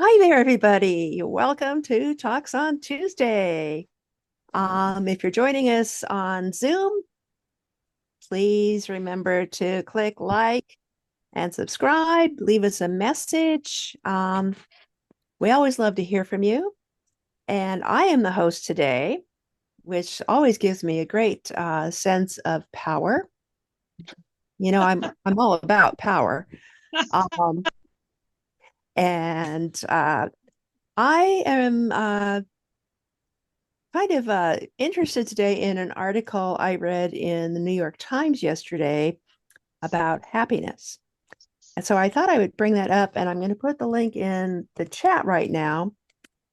Hi there, everybody. Welcome to Talks on Tuesday. If you're joining us on Zoom, please remember to click like and subscribe. Leave us a message. We always love to hear from you. And I am the host today, which always gives me a great sense of power. I'm all about power. Um, and I am kind of interested today in an article I read in the New York Times yesterday about happiness. And so I thought I would bring that up, and I'm going to put the link in the chat right now,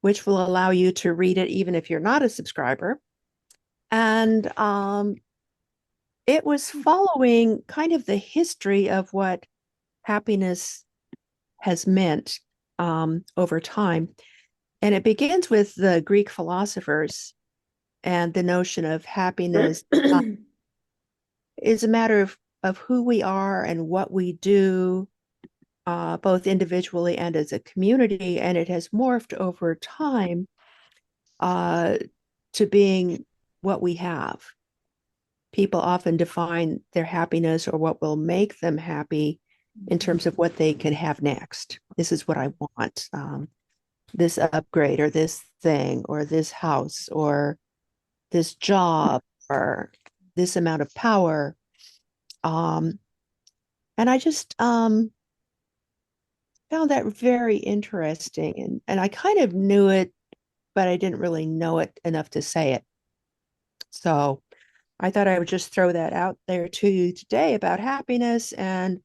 which will allow you to read it even if you're not a subscriber. And it was following kind of the history of what happiness has meant over time. And it begins with the Greek philosophers and the notion of happiness is a matter of who we are and what we do, both individually and as a community. And it has morphed over time uh, to being what we have. People often define their happiness or what will make them happy in terms of what they can have next. This is what I want. This upgrade or this thing or this house or this job or this amount of power. Um, and I just found that very interesting. And I kind of knew it, but I didn't really know it enough to say it. So I thought I would just throw that out there to you today about happiness and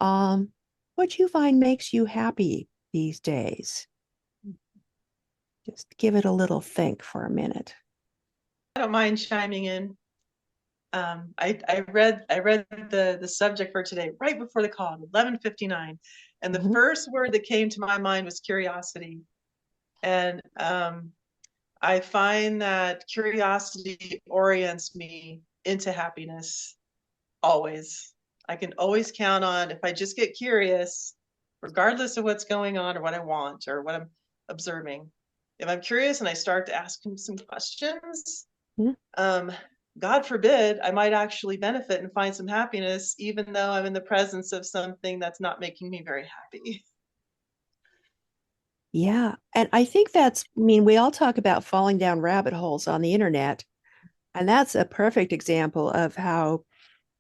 um, what you find makes you happy these days. Just give it a little think for a minute. I don't mind chiming in. I read the subject for today right before the call, 11:59, and the Mhm. first word that came to my mind was curiosity. And I find that curiosity orients me into happiness always. I can always count on if I just get curious, regardless of what's going on or what I want or what I'm observing. If I'm curious and I start to ask him some questions, Mhm. um, God forbid, I might actually benefit and find some happiness, even though I'm in the presence of something that's not making me very happy. Yeah. And I think I mean, we all talk about falling down rabbit holes on the internet, and that's a perfect example of how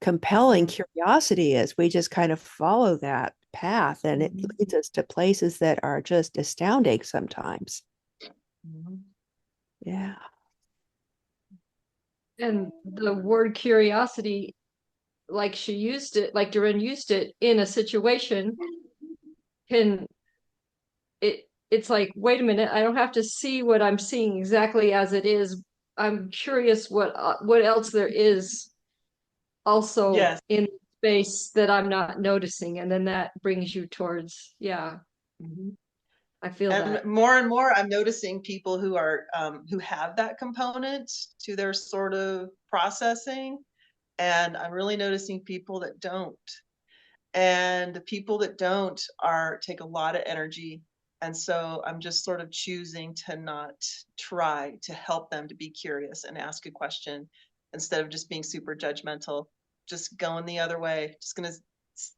compelling Mm-hmm. curiosity is. We just kind of follow that path and it Mm-hmm. leads us to places that are just astounding sometimes. Mm-hmm. Yeah. And the word curiosity, like she used it, like Doreen used it in a situation, can it's like, wait a minute, I don't have to see what I'm seeing exactly as it is. I'm curious what else there is also Yes. in space that I'm not noticing, and then that brings you towards, yeah, Mm-hmm. I feel And that. more, I'm noticing people who have that component to their sort of processing, and I'm really noticing people that don't. And the people that don't are take a lot of energy, and so I'm just sort of choosing to not try to help them to be curious and ask a question instead of just being super judgmental, just going the other way, just gonna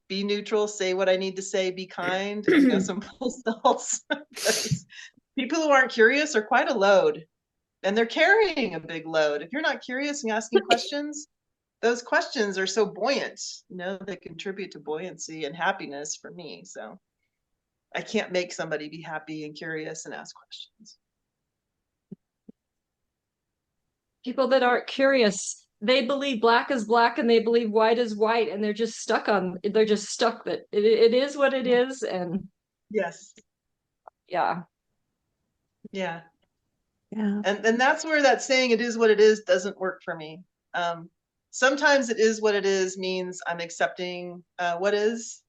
be neutral, say what I need to say, be kind, and go someplace else. Because people who aren't curious are quite a load, and they're carrying a big load. If you're not curious and asking questions, those questions are so buoyant, they contribute to buoyancy and happiness for me. So I can't make somebody be happy and curious and ask questions. People that aren't curious, they believe black is black and they believe white is white, and they're just stuck that it is what it is. And Yes. yeah. Yeah. Yeah. And that's where that saying "it is what it is" doesn't work for me. Um, Sometimes "it is what it is" means I'm accepting what is.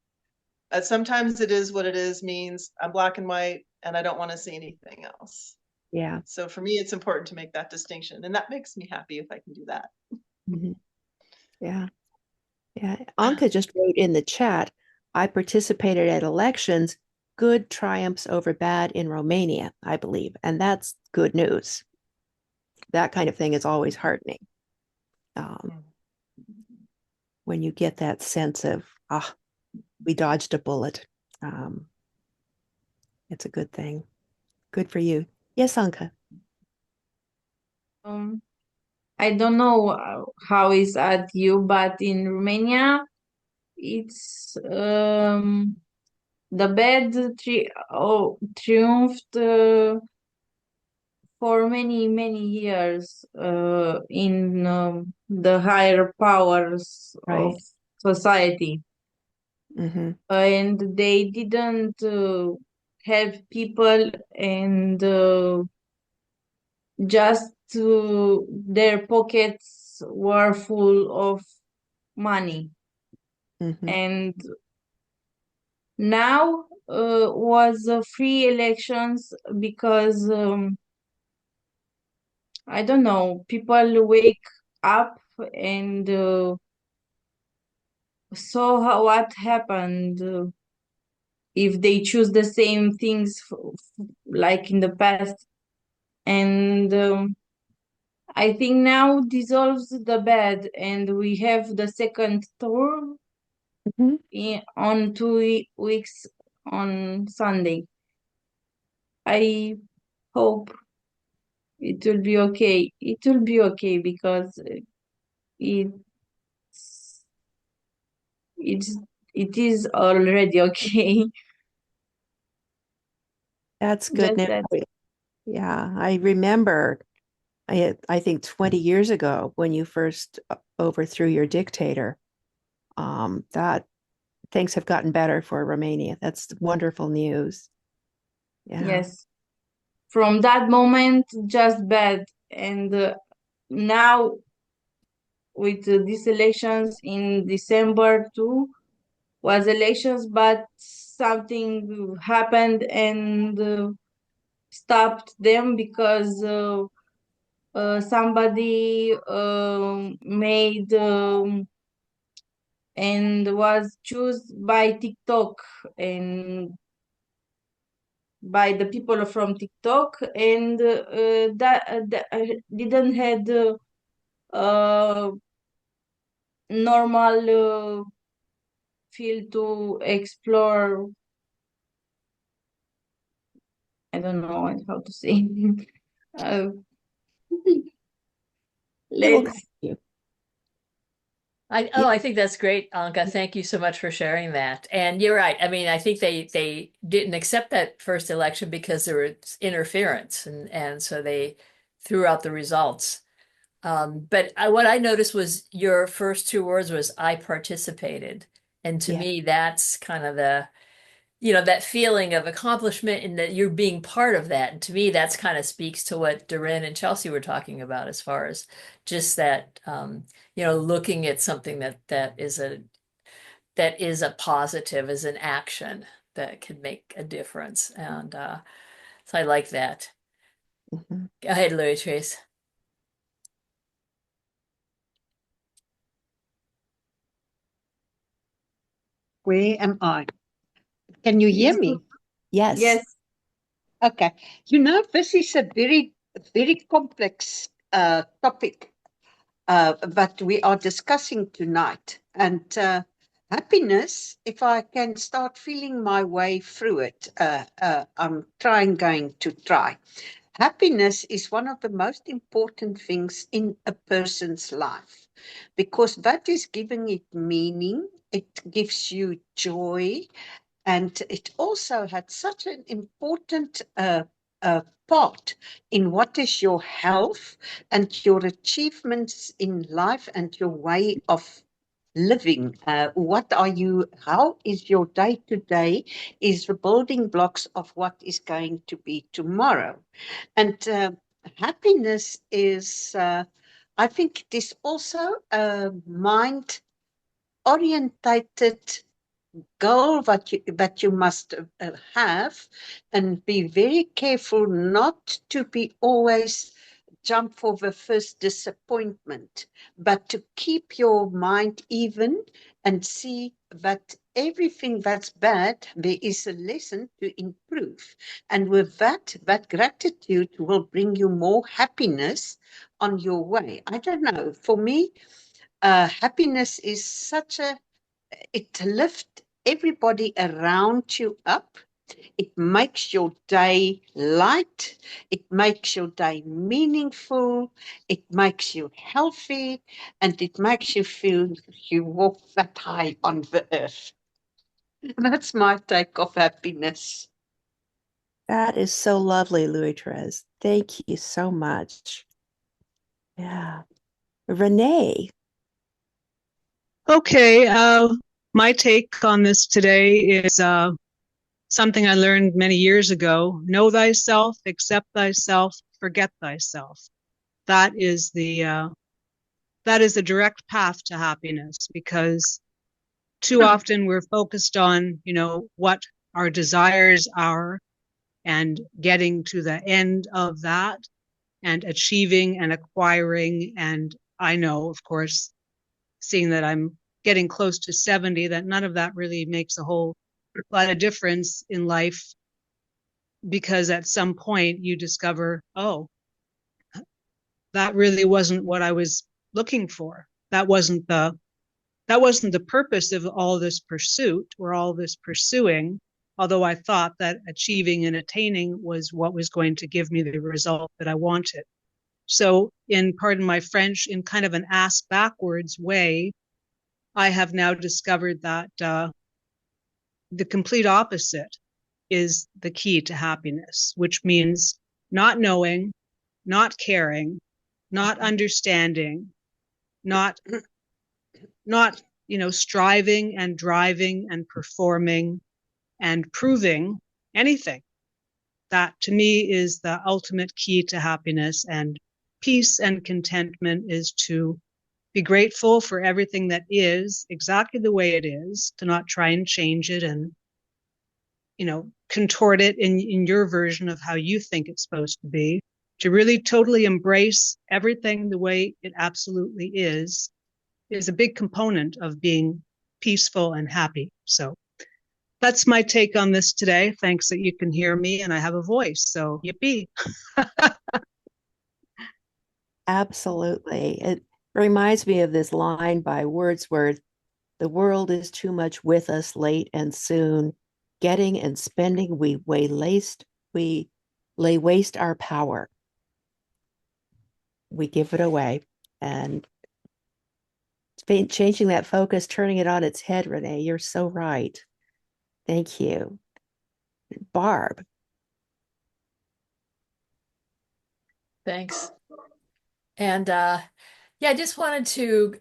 Sometimes "it is what it is" means I'm black and white and I don't want to see anything else. Yeah. So for me, it's important to make that distinction, and that makes me happy if I can do that. Mhm. Yeah. Yeah. Anka just wrote in the chat, I participated at elections good triumphs over bad in Romania, I believe, and that's good news. That kind of thing is always heartening. When you get that sense of, we dodged a bullet. It's a good thing. Good for you. Yes, Anka. I don't know how is at you, but in Romania, it's the bad triumphed for many years in the higher powers Right. of society, and they didn't have people, and just their pockets were full of money. And now was free elections because I don't know, people wake up and saw what happened if they choose the same things like in the past. And I think now dissolves the bad, and we have the second tour on 2 weeks on Sunday. I hope it will be okay. It will be okay because it is already okay. That's good Just news. that. Yeah, I remember, I think 20 years ago when you first overthrew your dictator, that things have gotten better for Romania. That's wonderful news. Yeah. Yes. From that moment, just bad. And now with these elections in December too, was elections, but something happened and stopped them because somebody made and was chosen by TikTok and by the people from TikTok, and that didn't had normal field to explore. I don't know how to say. uh, let's. I think that's great, Anka. Thank you so much for sharing that. And you're right. I mean, I think they didn't accept that first election because there was interference, and so they threw out the results. But what I noticed was your first two words was "I participated," and to me, that's kind of that feeling of accomplishment and that you're being part of that. And to me, that's kind of speaks to what Doreen and Chelsea were talking about as far as just that, looking at something that is a positive, as an action that can make a difference. And so I like that. Go ahead, Louis Trace. Where am I? Can you hear me? Yes. Yes. Okay. This is a very, very complex topic that we are discussing tonight. And happiness, if I can start feeling my way through it, I'm going to try. Happiness is one of the most important things in a person's life because that is giving it meaning. It gives you joy. And it also had such an important part in what is your health and your achievements in life and your way of living. How is your day to day is the building blocks of what is going to be tomorrow. And happiness is, I think it is also a mind orientated goal that you must have, and be very careful not to be always jump for the first disappointment, but to keep your mind even and see that everything that's bad, there is a lesson to improve. And with that, that gratitude will bring you more happiness on your way. I don't know. For me, happiness is it lifts everybody around you up. It makes your day light. It makes your day meaningful. It makes you healthy. And it makes you feel you walk that high on the earth. That's my take of happiness. That is so lovely, Louis Therese. Thank you so much. Yeah. Renee. Okay, my take on this today is something I learned many years ago. Know thyself, accept thyself, forget thyself. That is the direct path to happiness, because too often we're focused on, what our desires are and getting to the end of that and achieving and acquiring. And I know, of course, seeing that I'm getting close to 70, that none of that really makes a whole lot of difference in life, because at some point you discover, oh, that really wasn't what I was looking for. That wasn't the purpose of all this pursuit or all this pursuing, although I thought that achieving and attaining was what was going to give me the result that I wanted. So, pardon my French, in kind of an ass backwards way, I have now discovered that the complete opposite is the key to happiness, which means not knowing, not caring, not understanding, not striving and driving and performing and proving anything. That to me is the ultimate key to happiness. And peace and contentment is to be grateful for everything that is exactly the way it is, to not try and change it and, contort it in your version of how you think it's supposed to be, to really totally embrace everything the way it absolutely is a big component of being peaceful and happy. So that's my take on this today. Thanks that you can hear me and I have a voice. So yippee. Absolutely. It reminds me of this line by Wordsworth: "The world is too much with us late and soon. Getting and spending, we lay waste our power. We give it away." And changing that focus, turning it on its head, Renee, you're so right. Thank you. Barb. Thanks. And yeah, I just wanted to,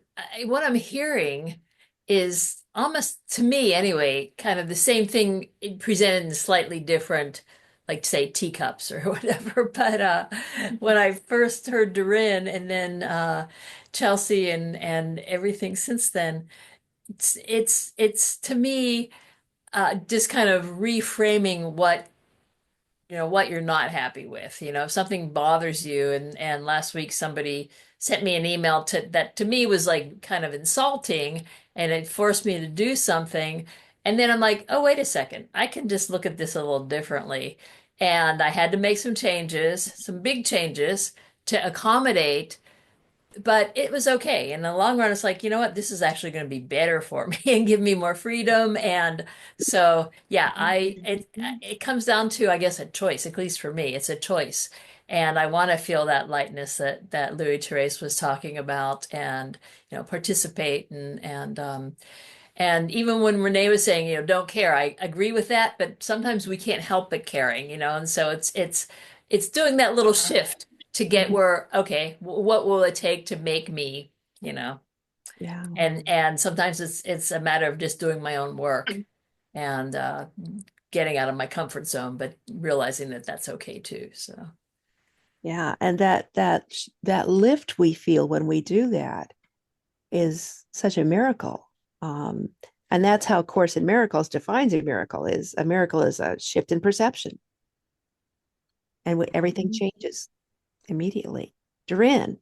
what I'm hearing is almost, to me anyway, kind of the same thing presented in slightly different, like say teacups or whatever. But when I first heard Doreen and then Chelsea and everything since then, it's to me just kind of reframing what you're not happy with. If something bothers you, and last week somebody sent me an email that to me was like kind of insulting, and it forced me to do something. And then I'm like, oh, wait a second, I can just look at this a little differently. And I had to make some changes, some big changes to accommodate, but it was okay. In the long run, it's like, you know what, this is actually going to be better for me and give me more freedom. And so, yeah, it comes down to, I guess, a choice. At least for me, it's a choice. And I want to feel that lightness that Louis Therese was talking about, and participate and even when Renee was saying, don't care, I agree with that, but sometimes we can't help but caring, and so it's doing that little shift to get where, okay, what will it take to make me, Yeah. and sometimes it's a matter of just doing my own work and getting out of my comfort zone, but realizing that that's okay too. So Yeah. And that lift we feel when we do that is such a miracle. And that's how Course in Miracles defines a miracle is a shift in perception. And everything changes immediately. Doreen.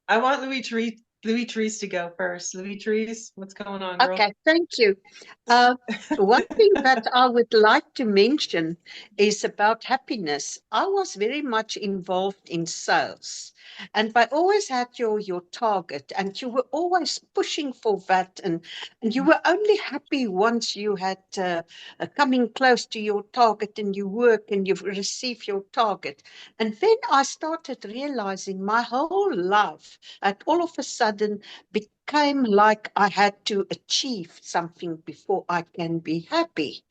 I want Louis Therese to go first. Louis Therese, what's going on, girl? Okay, thank you. One thing that I would like to mention is about happiness. I was very much involved in sales, and I always had your target, and you were always pushing for that, and you were only happy once you had coming close to your target, and you work and you receive your target. And then I started realizing my whole life, that all of a sudden became like I had to achieve something before I can be happy.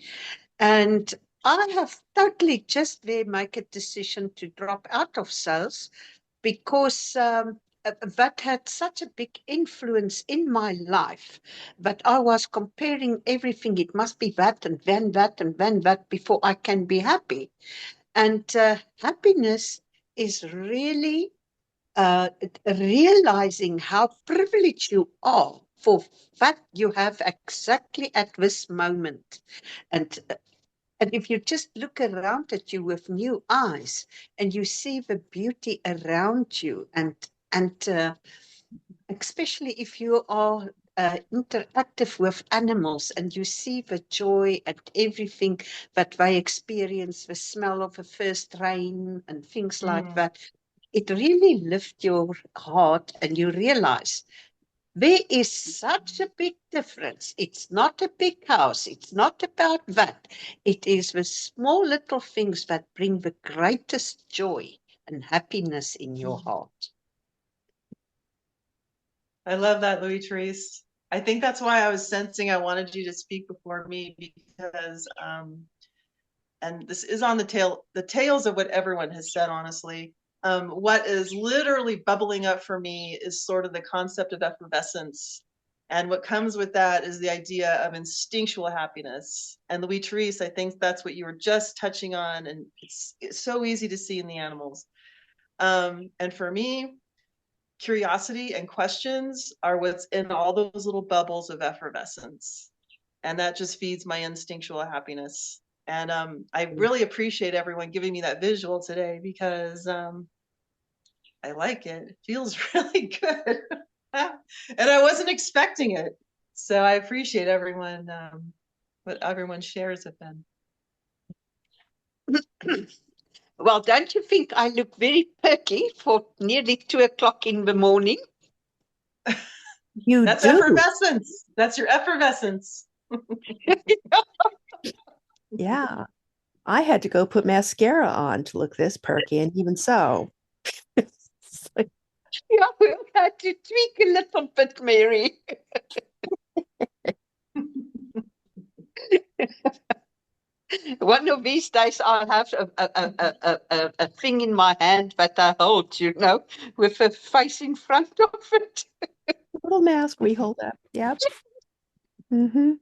And I have totally just there make a decision to drop out of sales because that had such a big influence in my life. But I was comparing everything. It must be that and then that and then that before I can be happy. And happiness is really realizing how privileged you are for what you have exactly at this moment. And if you just look around at you with new eyes and you see the beauty around you, and especially if you are interactive with animals and you see the joy and everything that they experience, the smell of the first rain and things like that, it really lifts your heart and you realize there is such a big difference. It's not a big house. It's not about that. It is the small little things that bring the greatest joy and happiness in your heart. I love that, Louis Therese. I think that's why I was sensing I wanted you to speak before me, because and this is on the tails of what everyone has said, honestly. What is literally bubbling up for me is sort of the concept of effervescence. And what comes with that is the idea of instinctual happiness. And Louis Therese, I think that's what you were just touching on. And it's so easy to see in the animals. And for me, curiosity and questions are what's in all those little bubbles of effervescence. And that just feeds my instinctual happiness. And I really appreciate everyone giving me that visual today, because I like it. It feels really good. And I wasn't expecting it. So I appreciate everyone, what everyone shares have been. Well, don't you think I look very perky for nearly 2 o'clock in the morning? You That's do. effervescence. That's your effervescence. Yeah. I had to go put mascara on to look this perky, and even so. It's like, Yeah, we'll have to tweak a little bit, Mary. One of these days I'll have a thing in my hand that I hold, with a face in front of it. little mask we hold up. Yep. Mm-hmm.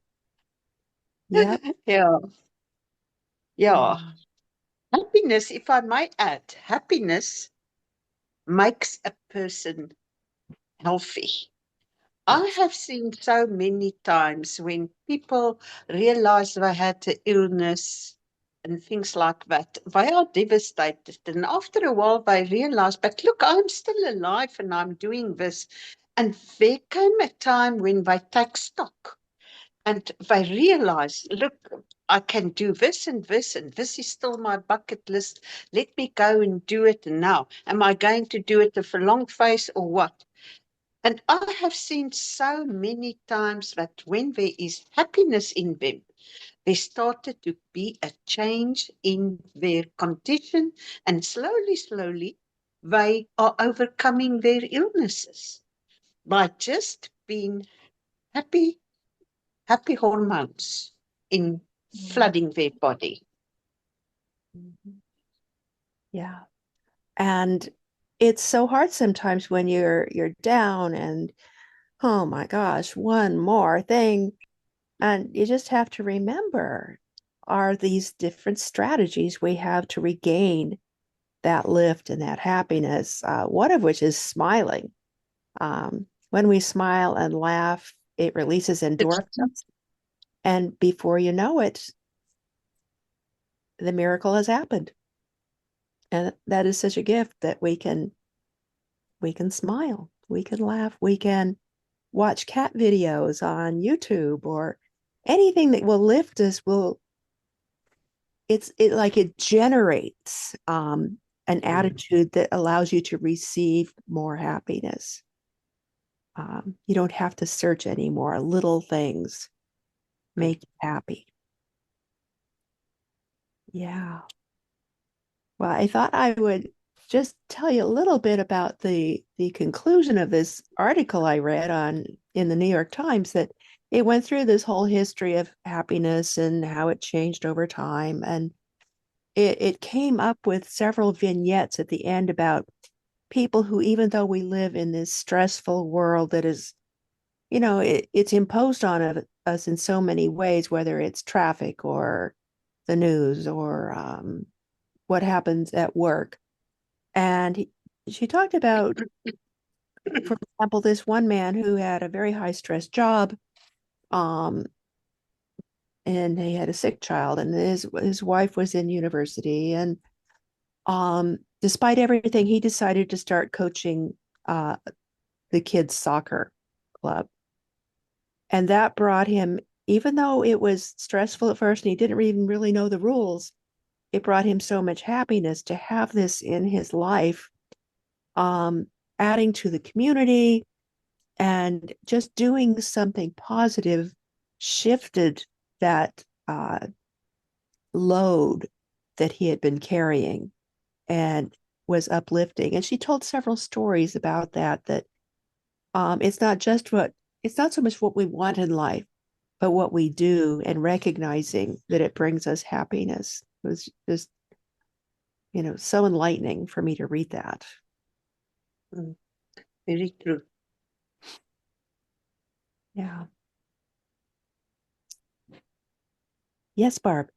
Yep. Yeah. Yeah. Happiness, if I might add, happiness makes a person healthy. I have seen so many times when people realize they had an illness and things like that, they are devastated. And after a while, they realize, but look, I'm still alive and I'm doing this. And there came a time when they take stock and they realize, look, I can do this and this, and this is still my bucket list. Let me go and do it. And now, am I going to do it with a long face or what? And I have seen so many times that when there is happiness in them, there started to be a change in their condition, and slowly, slowly, they are overcoming their illnesses by just being happy, happy hormones in flooding their body. Yeah. And it's so hard sometimes when you're down and, oh my gosh, one more thing. And you just have to remember, are these different strategies we have to regain that lift and that happiness, one of which is smiling. When we smile and laugh, it releases endorphins. And before you know it, the miracle has happened. And that is such a gift that we can we can smile, we can laugh, we can watch cat videos on YouTube or anything that will lift us will it generates an attitude that allows you to receive more happiness. You don't have to search anymore. Little things make you happy. Yeah. Well, I thought I would just tell you a little bit about the conclusion of this article I read on in the New York Times, that it went through this whole history of happiness and how it changed over time. And it came up with several vignettes at the end about people who, even though we live in this stressful world that is, it's imposed on us in so many ways, whether it's traffic or the news or what happens at work. And she talked about, for example, this one man who had a very high stress job, and he had a sick child, and his wife was in university, and despite everything, he decided to start coaching the kids' soccer club, and that brought him, even though it was stressful at first, and he didn't even really know the rules, it brought him so much happiness to have this in his life, adding to the community and just doing something positive shifted that load that he had been carrying and was uplifting. And she told several stories about that it's not so much what we want in life, but what we do, and recognizing that it brings us happiness. It was just, so enlightening for me to read that. Very true. Yeah. Yes, Barb.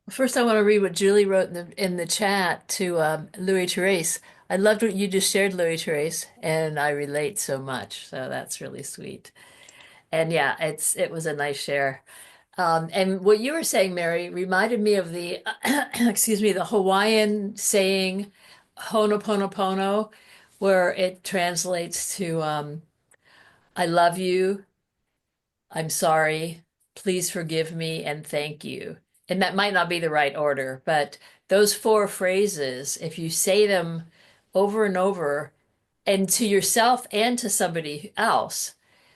First, I want to read what Julie wrote in the chat to Louis Therese. I loved what you just shared, Louis Therese, and I relate so much. So that's really sweet. And yeah, it was a nice share. And what you were saying, Mary, reminded me of the excuse me, the Hawaiian saying Ho'oponopono, where it translates to I love you, I'm sorry, please forgive me, and thank you. And that might not be the right order, but those four phrases, if you say them over and over, and to yourself and to somebody else,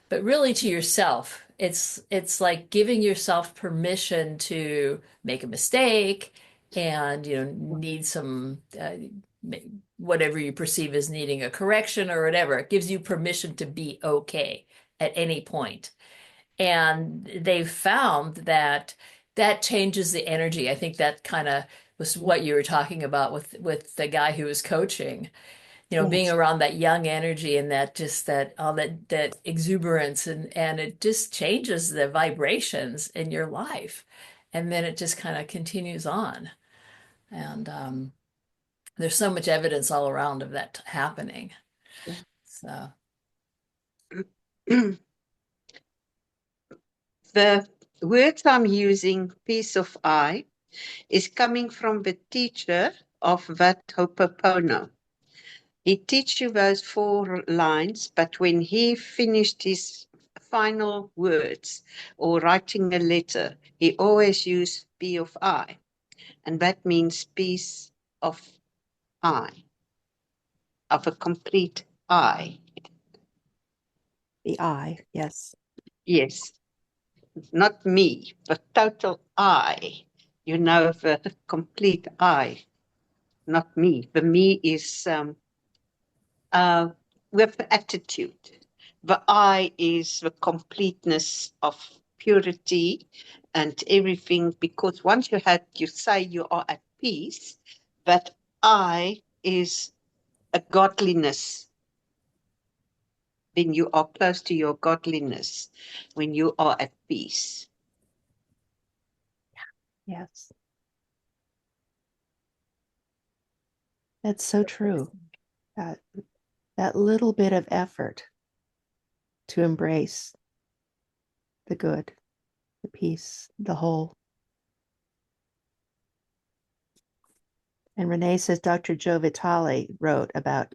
but really to yourself, it's like giving yourself permission to make a mistake and need some whatever you perceive as needing a correction or whatever. It gives you permission to be okay at any point. And they've found that that changes the energy. I think that kind of was what you were talking about with the guy who was coaching, being Yes. around that young energy and that just that all that exuberance, and it just changes the vibrations in your life. And then it just kind of continues on. And there's so much evidence all around of that happening. So The words I'm using, peace of eye, is coming from the teacher of Wat Ho'oponopono. He teach you those 4 lines, but when he finished his final words or writing a letter, he always used P of I, and that means peace of I, of a complete I. The I, yes. Yes, not me, but total I. The complete I, not me. The me is with attitude. The I is the completeness of purity and everything, because once you say you are at peace, that I is a godliness. Then you are close to your godliness when you are at peace. Yes. That's so true. That little bit of effort to embrace the good, the peace, the whole. And Renee says Dr. Joe Vitale wrote about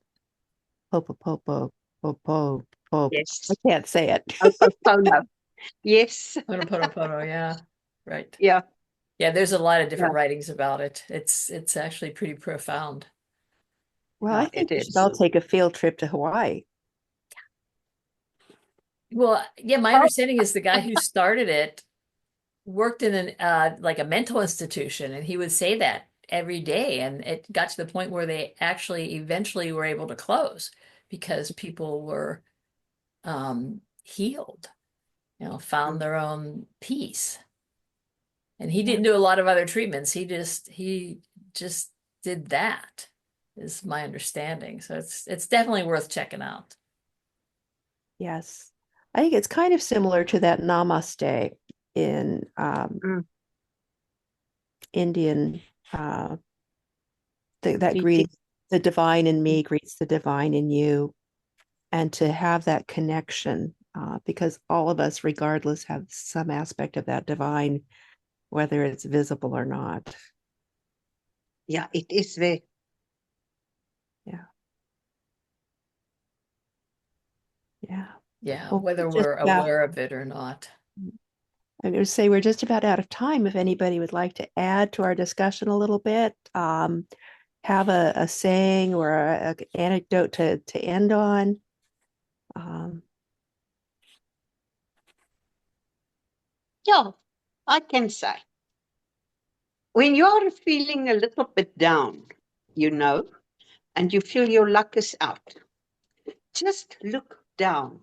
Popo. Yes. I can't say it. Ho'oponopono. Yes. Ho'oponopono, yeah, right. Yeah. Yeah, there's a lot of different Yeah. writings about it. It's actually pretty profound. Well, I Yeah, think it we should is. all take a field trip to Hawaii. Well, yeah, my understanding is the guy who started it worked in an like a mental institution, and he would say that every day, and it got to the point where they actually eventually were able to close because people were healed, found their own peace. And he didn't do a lot of other treatments. He just did that, is my understanding. So it's definitely worth checking out. Yes. I think it's kind of similar to that namaste in Indian, that Greeting. greeting, the divine in me greets the divine in you. And to have that connection, because all of us, regardless, have some aspect of that divine, whether it's visible or not. Yeah, it is there. Yeah. Yeah, Well, whether just we're aware of it or not. I'm going to say we're just about out of time. If anybody would like to add to our discussion a little bit, have a saying or an anecdote to end on. Yeah, I can say. When you're feeling a little bit down, and you feel your luck is out, just look down.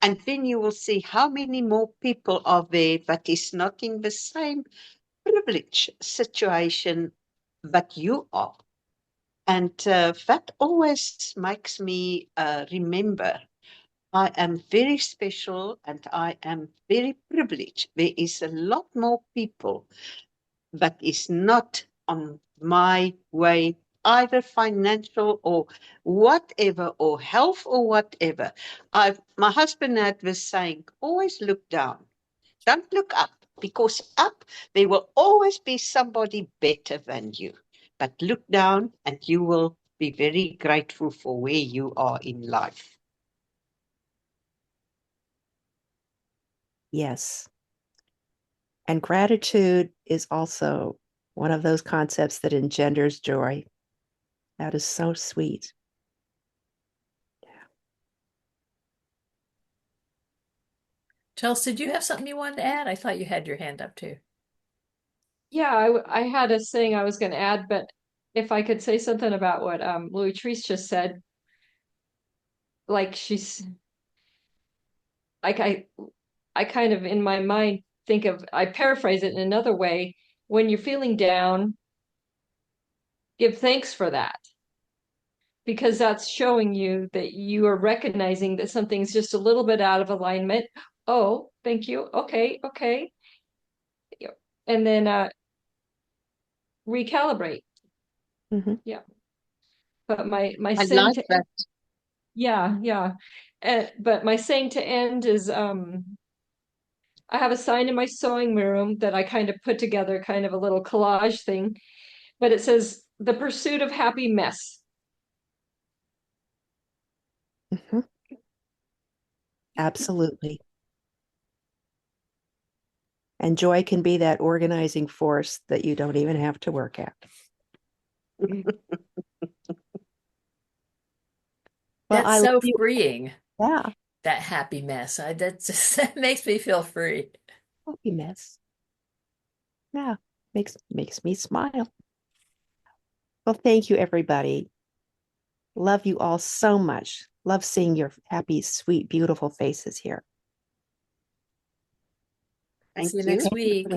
And then you will see how many more people are there that is not in the same privileged situation that you are. And that always makes me remember I am very special and I am very privileged. There is a lot more people that is not on my way, either financial or whatever, or health or whatever. My husband had this saying, always look down. Don't look up, because up there will always be somebody better than you. But look down and you will be very grateful for where you are in life. Yes. And gratitude is also one of those concepts that engenders joy. That is so sweet. Chelsea, did you have something you wanted to add? I thought you had your hand up too. Yeah, I had a saying I was going to add, but if I could say something about what Louis Treese just said, like I kind of in my mind I paraphrase it in another way. When you're feeling down, give thanks for that, because that's showing you that you are recognizing that something's just a little bit out of alignment. Oh, thank you. Okay. And then recalibrate. Mhm. Yeah. But my I saying like to that. yeah. But my saying to end is I have a sign in my sewing room that I kind of put together, kind of a little collage thing, but it says the pursuit of happy mess. Mhm. Absolutely. And joy can be that organizing force that you don't even have to work at. Well, That's I so love you. freeing, Yeah, that happy mess. That just that makes me feel free. happy mess. Yeah, makes me smile. Well, thank you, everybody. Love you all so much. Love seeing your happy, sweet, beautiful faces here. Thank See you you. next week.